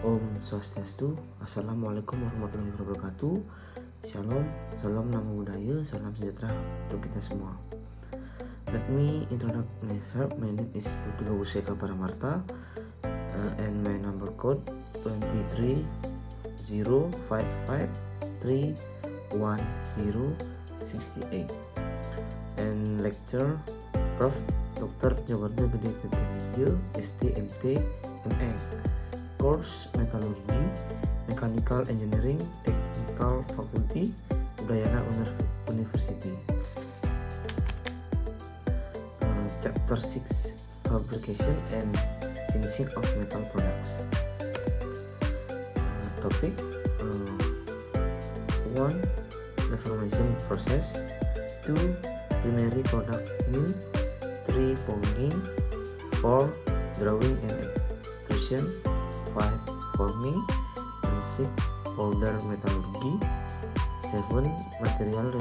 Om Swastiastu, Assalamualaikum warahmatullahi wabarakatuh. Shalom, salam namo buddhaya, salam sejahtera untuk kita semua. Let me introduce myself. My name is Putu Baguseka Paramarta, and my number code 2305531068. And lecture Prof. Dr. Jawarda Gede Keteningyo, STMT, MN. Course Metallurgy, Mechanical Engineering, Technical Faculty, Udayana University. Chapter 6, Fabrication and Finishing of Metal Products. Topic 1. Deformation process. 2. Primary product mill. 3. Fogging. 4. Drawing and extrusion. 5. Forming. And 6. Powder metallurgy. 7. Material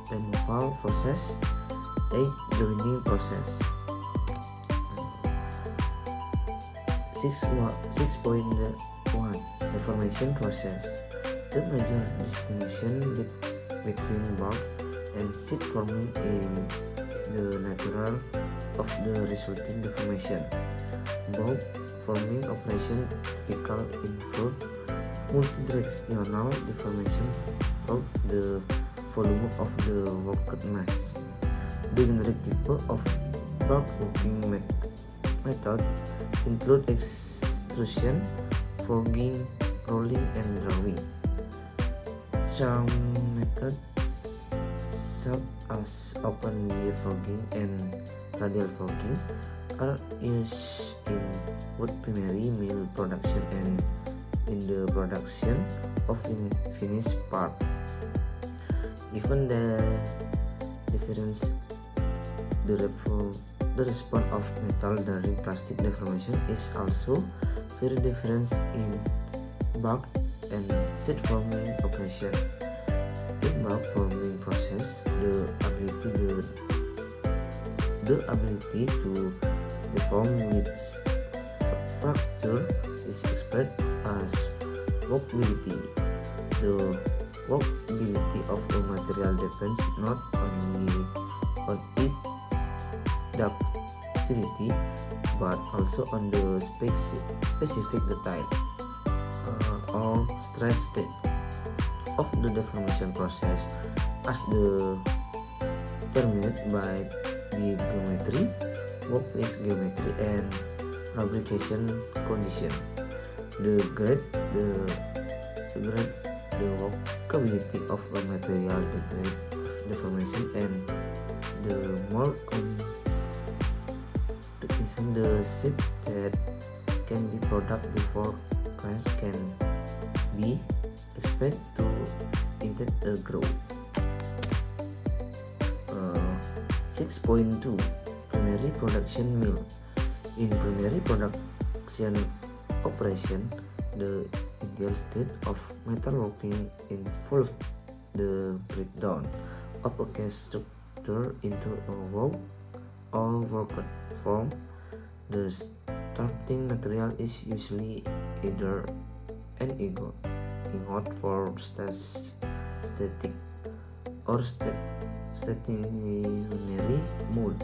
removal process. 8. Joining process. 6.1 Deformation process. The major distinction between bulk and sheet forming is the nature of the resulting deformation. Bulk forming operation typically include multidirectional deformation of the volume of the worked mass. The generic type of bulk working methods include extrusion, fogging, rolling, and drawing. Some methods, such as open-gear fogging and radial fogging, are used in both primary mill production and in the production of finished part. Given the difference, the response of metal during plastic deformation is also very different in bulk and sheet forming operation. In bulk forming process, the ability to deform with fracture is expressed as workability. The workability of a material depends not only on its ductility but also on the specific detail or stress state of the deformation process as determined by the geometry, workpiece geometry, and fabrication condition. The workability of a material, the grade of deformation, and the more the shape that can be product before crash can be expected to intent a growth. 6.2 Primary production mill. In primary production operation, the ideal state of metalworking involves the breakdown of a cast structure into a rough or worked form. The starting material is usually either an ingot for static or stationary mold,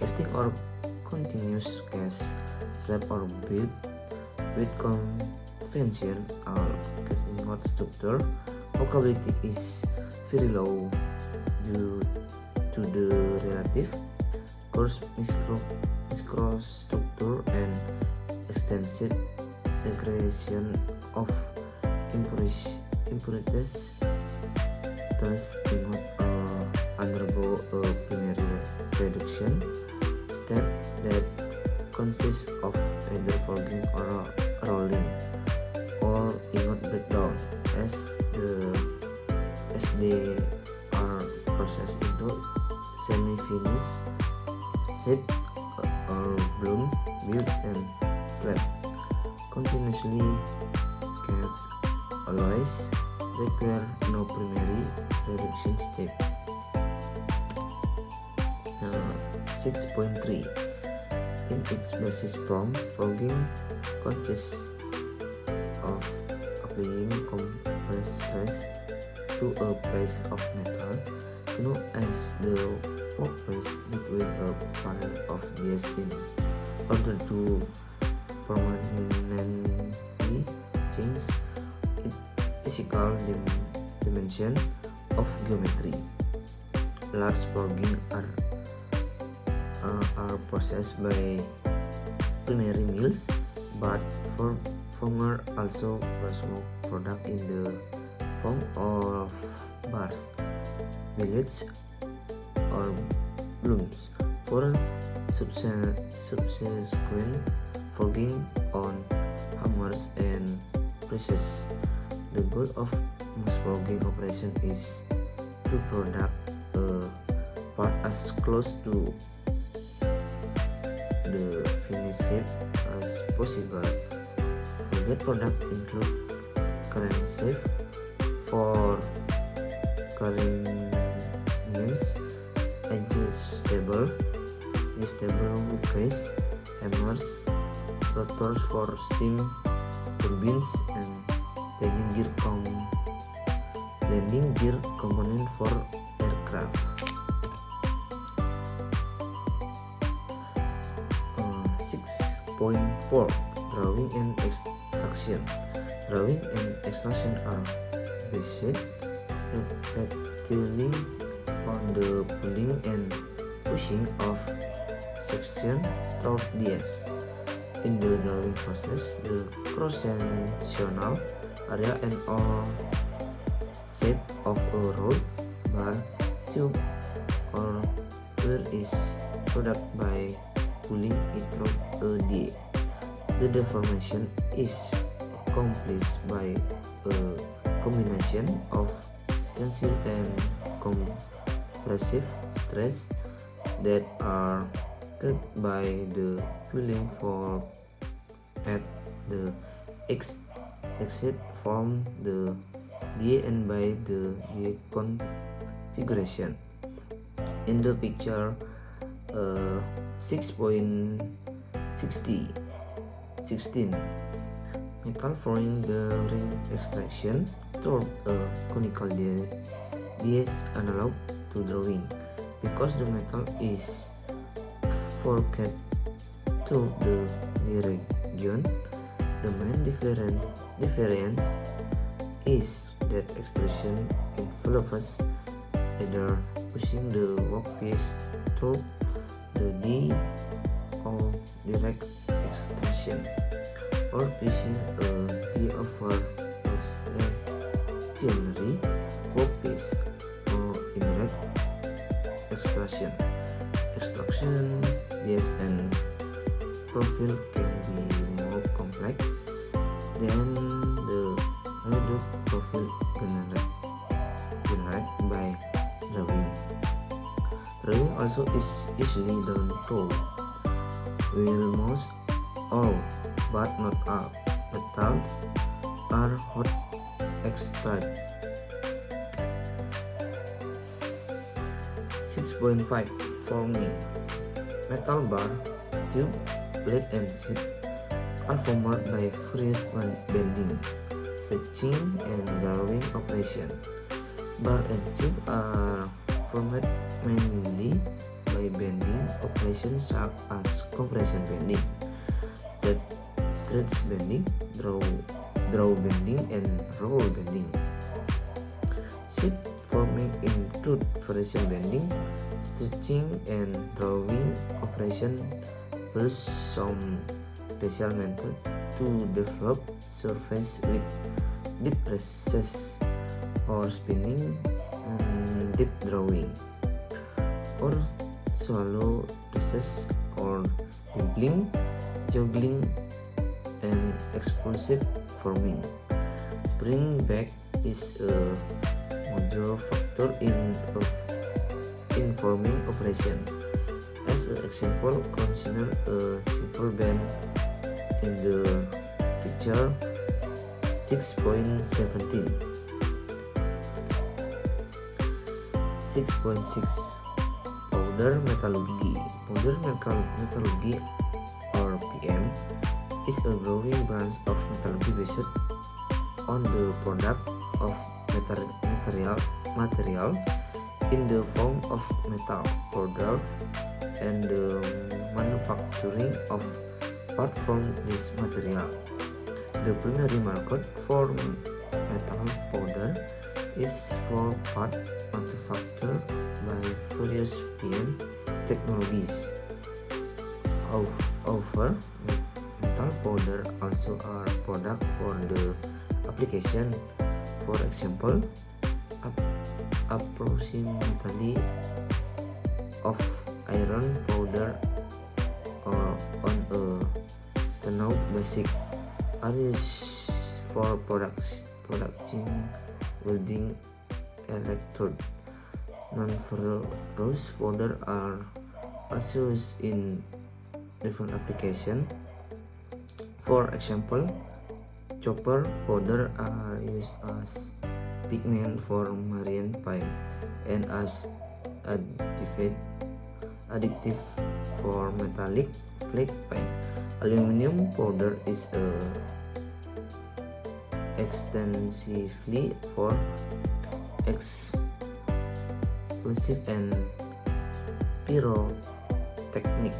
casting or continuous cast, slab or bead. With conventional cast ingot structure, workability is very low due to the relative coarse microstructure and extensive segregation of impurities. Thus, ingot undergo a primary reduction step that consists of either fogging or rolling, or ingot breakdown as they are processed into semi-finished shape or bloom, build, and slab. Continuously cast alloys require no primary reduction step. 6.3 in its basis from fogging consists of applying compressed stress to a piece of metal known as the workpiece between a pile of dies in order to permanently change its physical dimension of geometry. Large forging are processed by primary mills, but former also produce product in the form of bars, billets, or blooms for subsequent forging on hammers and presses. The goal of most forging operation is to produce a part as close to the finished shape as possible. Forged product include crankshaft for carriages, adjustable case, hammers, rotors for steam turbines, and landing gear component for aircraft. 6.4 Drawing and extraction. Drawing and extraction are based effectively on the pulling and pushing of section through dies. In the drawing process, the cross-sectional area and all shape of a rod, bar, tube, or wire is produced by pulling it through a die. The deformation is accomplished by a combination of tensile and compressive stress that are cut by the pulling force at the exit from the die and by the die configuration. In the picture 6.16, metal forming during extraction through a conical die is analog to drawing. Because the metal is forged to the region, the main difference is that extrusion involves either pushing the workpiece through the die or direct extrusion, or pushing a die over a stationary workpiece, or indirect extrusion. Extruction, dies, and profile can be more complex than the reduced profile generated by drawing. Drawing also is usually done through while most all, but not all, metals are hot extruded. 6.5 Forming. Metal bar, tube, plate, and sheet are formed by various bending, stretching, and drawing operations. Bar and tube are formed mainly by bending operations such as compression bending, stretch bending, draw bending, and roll bending. Sheet forming include friction bending, stretching, and drawing operation, plus some special method to develop surface with deep presses or spinning and deep drawing, or swallow presses or dimpling, juggling, and explosive forming. Spring back is a major factor in forming operation. As an example, consider a simple bend in the picture 6.17. 6.6 Powder metallurgy. Powder metallurgy or PM, is a growing branch of metallurgy based on the product of material in the form of metal powder and the manufacturing of part from this material. The primary market for metal powder is for part manufactured by various PM technologies. However, metal powder also are product for the application. For example, approximately of iron powder or on a Tanout basic are used for production welding electrode. Non-ferrous powder are also used in different applications. For example, copper powder are used as pigment for marine paint and as additive for metallic flake paint. Aluminum powder is extensively for explosive and pyrotechnic.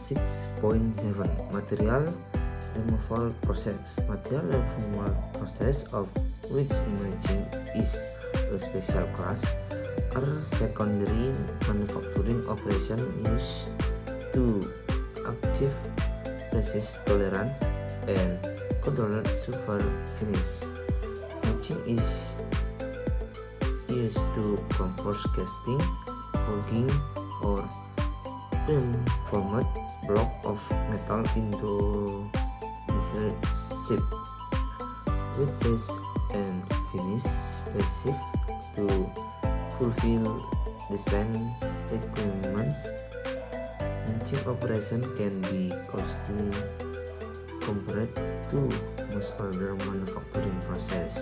6.7 Material removal process. Material removal process, of which imaging is a special class, are secondary manufacturing operations used to achieve resist tolerance and controlled silver finish. Matching is used to convert casting, forging, or preformed block of metal into desired shape, with size and finish specific to fulfill design requirements. Matching operation can be costly compared to most other manufacturing process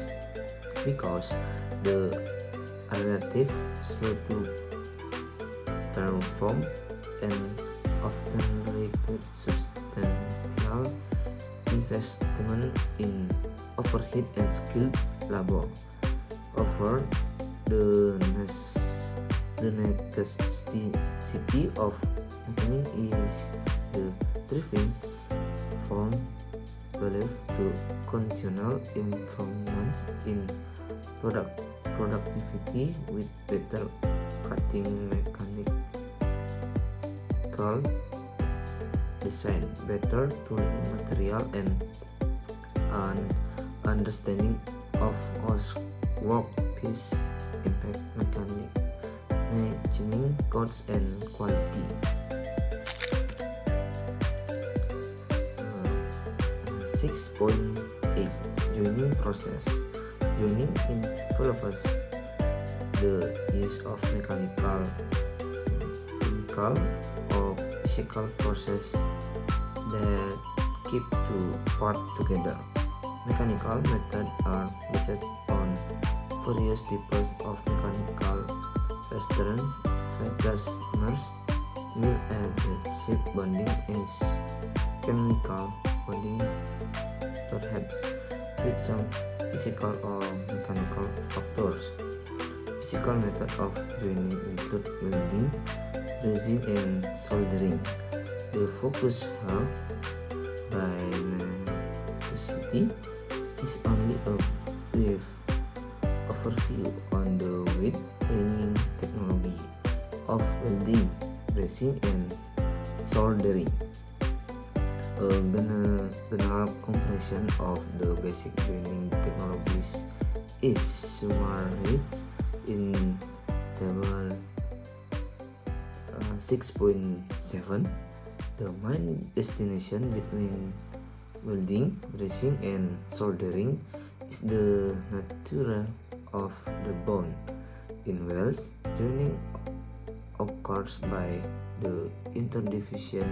because the relative slow to perform and often require substantial investment in overhead and skilled labor. Over the necessity of mechanic is the driving force believed to continual improvement in productivity with better cutting mechanical design, better tooling material, and an understanding of workpiece impact machining costs and quality. 6.8 Joining process. Joining involves the use of mechanical or physical process that keep two parts together. Mechanical methods are based on various types of mechanical fasteners, mill and ship bonding is chemical bonding, perhaps with some physical or mechanical factors. Physical methods of joining include welding, brazing, and soldering. The focus here, by necessity, is only a brief overview on the wide-ranging technology of welding, brazing, and soldering. A general comparison of the basic joining technologies is summarized in table 6.7. The main distinction between welding, brazing, and soldering is the nature of the bond. In welds, joining occurs by the interdivision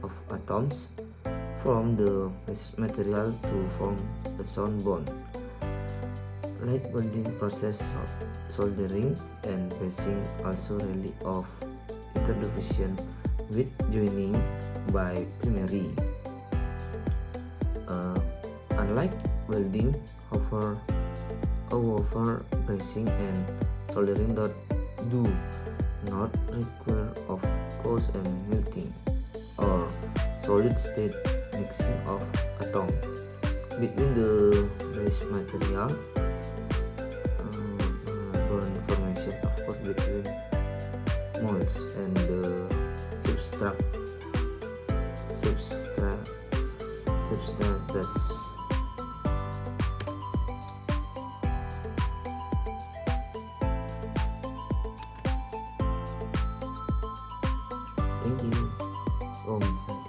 of atoms from the material to form a sound bond. Like welding process, soldering and brazing also rely of interdivision with joining by primary. Unlike welding, however, bracing and soldering do not require of course and melting or solid state mixing of atom between the base material. Bond formation of course between molds and the substratus. Thank you. Om.